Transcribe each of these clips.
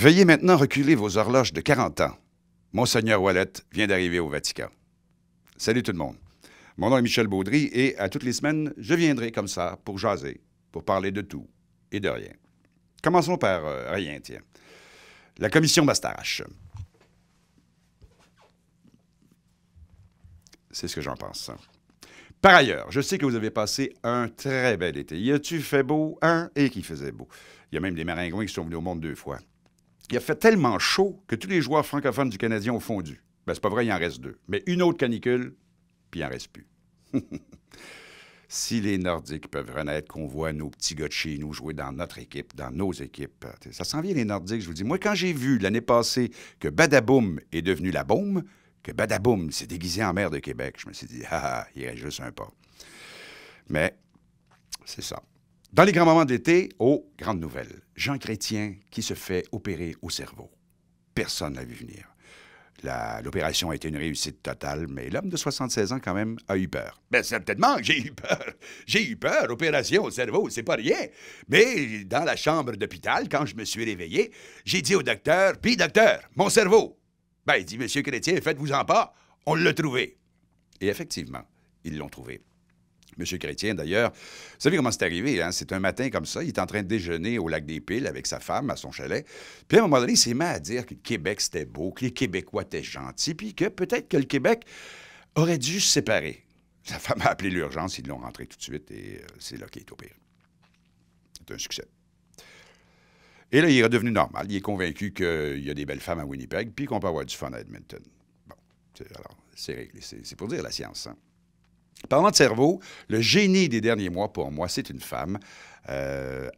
Veuillez maintenant reculer vos horloges de 40 ans. Monseigneur Ouellet vient d'arriver au Vatican. Salut tout le monde. Mon nom est Michel Baudry et à toutes les semaines, je viendrai comme ça pour jaser, pour parler de tout et de rien. Commençons par rien, tiens. La commission Bastarache. C'est ce que j'en pense. Par ailleurs, je sais que vous avez passé un très bel été. Y a-tu fait beau? Et qu'il faisait beau. Il y a même des maringouins qui sont venus au monde 2 fois. Il a fait tellement chaud que tous les joueurs francophones du Canadien ont fondu. Ben, c'est pas vrai, il en reste 2. Mais une autre canicule, puis il en reste plus. Si les Nordiques peuvent renaître, qu'on voit nos petits gars de chez nous jouer dans notre équipe, dans nos équipes, ça s'en vient les Nordiques, je vous dis. Moi, quand j'ai vu l'année passée que Badaboum est devenu la Baume, que Badaboum s'est déguisé en maire de Québec, je me suis dit, il reste juste un pas. Mais c'est ça. Dans les grands moments d'été, grande nouvelle, Jean Chrétien qui se fait opérer au cerveau. Personne ne l'a vu venir. L'opération a été une réussite totale, mais l'homme de 76 ans, quand même, a eu peur. Bien, certainement que j'ai eu peur. J'ai eu peur. Opération au cerveau, c'est pas rien. Mais dans la chambre d'hôpital, quand je me suis réveillé, j'ai dit au docteur, « Puis, docteur, mon cerveau! » Ben, il dit, « Monsieur Chrétien, faites-vous-en pas, on l'a trouvé. » Et effectivement, ils l'ont trouvé. Monsieur Chrétien, d'ailleurs, vous savez comment c'est arrivé, hein? C'est un matin comme ça, il est en train de déjeuner au lac des Piles avec sa femme à son chalet. Puis à un moment donné, il s'est mis à dire que le Québec, c'était beau, que les Québécois étaient gentils, puis que peut-être que le Québec aurait dû se séparer. Sa femme a appelé l'urgence, ils l'ont rentré tout de suite, et c'est là qu'il est opéré. C'est un succès. Et là, il est redevenu normal. Il est convaincu qu'il y a des belles femmes à Winnipeg, puis qu'on peut avoir du fun à Edmonton. Bon, alors, c'est réglé. C'est pour dire la science, hein? Parlant de cerveau, le génie des derniers mois, pour moi, c'est une femme,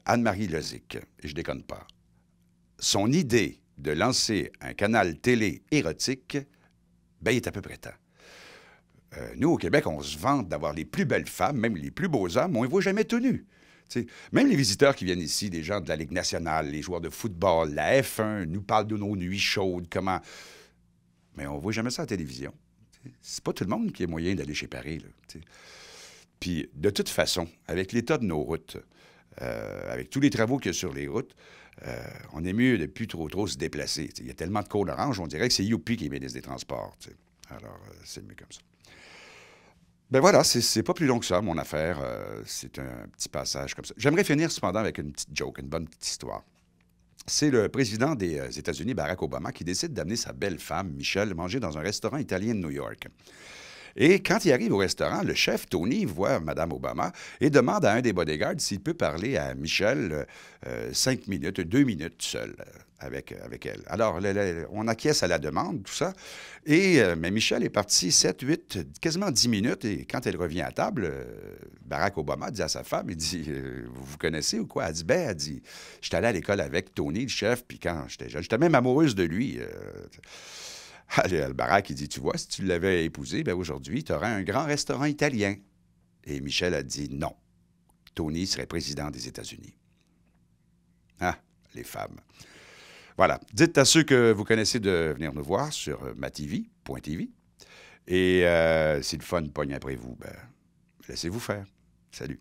Anne-Marie Lozic, et je déconne pas. Son idée de lancer un canal télé érotique, ben, il est à peu près temps. Nous, au Québec, on se vante d'avoir les plus belles femmes, même les plus beaux hommes, on ne les voit jamais tout nus. T'sais, même les visiteurs qui viennent ici, des gens de la Ligue nationale, les joueurs de football, la F1, nous parlent de nos nuits chaudes, comment... Mais on ne voit jamais ça à la télévision. C'est pas tout le monde qui a moyen d'aller chez Paris, là. T'sais. Puis, de toute façon, avec l'état de nos routes, avec tous les travaux qu'il y a sur les routes, on est mieux de plus trop se déplacer. Il y a tellement de cônes oranges, on dirait que c'est Youpi qui est ministre des Transports. T'sais. Alors, c'est mieux comme ça. Ben voilà, c'est pas plus long que ça, mon affaire. C'est un petit passage comme ça. J'aimerais finir cependant avec une petite joke, une bonne petite histoire. C'est le président des États-Unis, Barack Obama, qui décide d'amener sa belle-femme, Michelle, manger dans un restaurant italien de New York. Et quand il arrive au restaurant, le chef, Tony, voit Mme Obama et demande à un des bodyguards s'il peut parler à Michelle 5 minutes, 2 minutes seul avec elle. Alors, on acquiesce à la demande, tout ça. Mais Michelle est partie 7, 8, quasiment 10 minutes. Et quand elle revient à table, Barack Obama dit à sa femme, il dit, vous vous connaissez ou quoi? Elle dit, ben, elle dit, j'étais allée à l'école avec Tony, le chef, puis quand j'étais jeune, j'étais même amoureuse de lui. Barack, il dit, tu vois, si tu l'avais épousé, ben aujourd'hui, tu aurais un grand restaurant italien. Et Michel a dit non. Tony serait président des États-Unis. Ah, les femmes. Voilà. Dites à ceux que vous connaissez de venir nous voir sur matv.tv. Et si le fun pogne après vous, ben, laissez-vous faire. Salut.